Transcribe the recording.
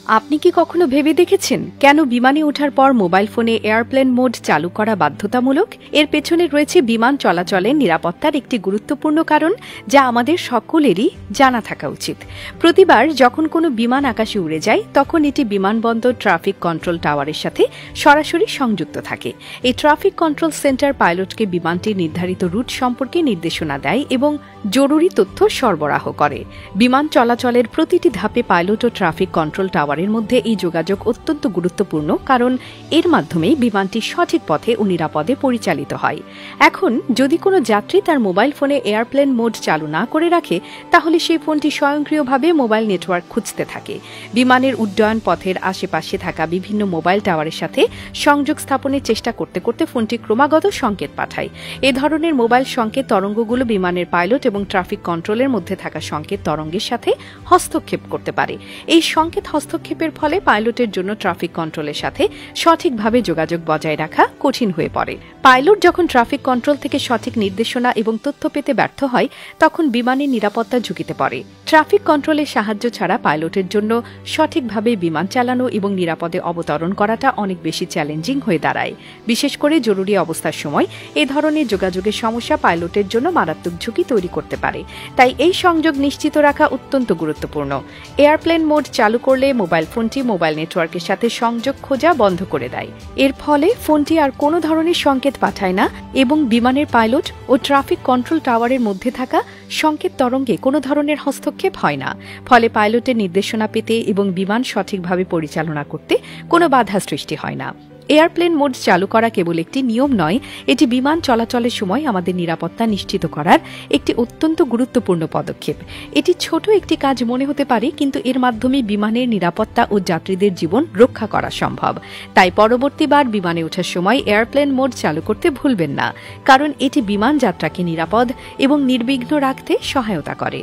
আপনি কি কখনো ভেবে দেখেছেন কেন বিমানে ওঠার পর মোবাইল ফোনে এয়ারপ্লেন মোড চালু করা বাধ্যতামূলক? এর পেছনে রয়েছে বিমান চলাচলের নিরাপত্তার একটি গুরুত্বপূর্ণ কারণ, যা আমাদের সকলেরই জানা থাকা উচিত। প্রতিবার যখন কোনো বিমান আকাশে উড়ে যায়, তখন এটি বিমানবন্দর ট্রাফিক কন্ট্রোল টাওয়ারের সাথে সরাসরি সংযুক্ত থাকে। এই ট্রাফিক কন্ট্রোল সেন্টার পাইলটকে বিমানটির নির্ধারিত রুট সম্পর্কে নির্দেশনা দেয় এবং জরুরি তথ্য সরবরাহ করে। বিমান চলাচলের প্রতিটি ধাপে পাইলট ও ট্রাফিক কন্ট্রোল টাওয়ারের মধ্যে এই যোগাযোগ অত্যন্ত গুরুত্বপূর্ণ, কারণ এর মাধ্যমেই বিমানটি সঠিক পথে ও নিরাপদে পরিচালিত হয়। এখন যদি কোনো যাত্রী তার মোবাইল ফোনে এয়ারপ্লেন মোড চালু না করে রাখে, তাহলে সেই ফোনটি স্বয়ংক্রিয়ভাবে মোবাইল নেটওয়ার্ক খুঁজতে থাকে। বিমানের উড্ডয়ন পথের আশেপাশে থাকা বিভিন্ন মোবাইল টাওয়ারের সাথে সংযোগ স্থাপনের চেষ্টা করতে করতে ফোনটি ক্রমাগত সংকেত পাঠায়। এ ধরনের মোবাইল সংকেত তরঙ্গগুলো বিমানের পাইলট এবং ট্রাফিক কন্ট্রোলের মধ্যে থাকা সংকেত তরঙ্গের সাথে হস্তক্ষেপ করতে পারে। এই সংকেত হস্তক্ষেপের ফলে পাইলটের জন্য ট্রাফিক কন্ট্রোলের সাথে সঠিকভাবে যোগাযোগ বজায় রাখা কঠিন হয়ে পড়ে। পাইলট যখন ট্রাফিক কন্ট্রোল থেকে সঠিক নির্দেশনা এবং তথ্য পেতে ব্যর্থ হয়, তখন বিমানের নিরাপত্তা ঝুঁকিতে পড়ে। ট্রাফিক কন্ট্রোলের সাহায্য ছাড়া পাইলটের জন্য সঠিকভাবে বিমান চালানো এবং নিরাপদে অবতরণ করাটা অনেক বেশি চ্যালেঞ্জিং হয়ে দাঁড়ায়। বিশেষ করে জরুরি অবস্থার সময় এ ধরনের যোগাযোগের সমস্যা পাইলটের জন্য মারাত্মক ঝুঁকি তৈরি করতে পারে। তাই এই সংযোগ নিশ্চিত রাখা অত্যন্ত গুরুত্বপূর্ণ। এয়ারপ্লেন মোড চালু করলে মোবাইল ফোনটি মোবাইল নেটওয়ার্কের সাথে সংযোগ খোঁজা বন্ধ করে দেয়। এর ফলে ফোনটি আর কোনো ধরনের সংকেত পাঠায় না এবং বিমানের পাইলট ও ট্রাফিক কন্ট্রোল টাওয়ারের মধ্যে থাকা সংকেত তরঙ্গে কোনো ধরনের হস্তক্ষেপ হয় না। ফলে পাইলটের নির্দেশনা পেতে এবং বিমান সঠিকভাবে পরিচালনা করতে কোনো বাধা সৃষ্টি হয় না। এয়ারপ্লেন মোড চালু করা কেবল একটি নিয়ম নয়, এটি বিমান চলাচলের সময় আমাদের নিরাপত্তা নিশ্চিত করার একটি অত্যন্ত গুরুত্বপূর্ণ পদক্ষেপ। এটি ছোট একটি কাজ মনে হতে পারে, কিন্তু এর মাধ্যমে বিমানের নিরাপত্তা ও যাত্রীদের জীবন রক্ষা করা সম্ভব। তাই পরবর্তীবার বিমানে ওঠার সময় এয়ারপ্লেন মোড চালু করতে ভুলবেন না, কারণ এটি বিমান যাত্রাকে নিরাপদ এবং নির্বিঘ্ন রাখতে সহায়তা করে।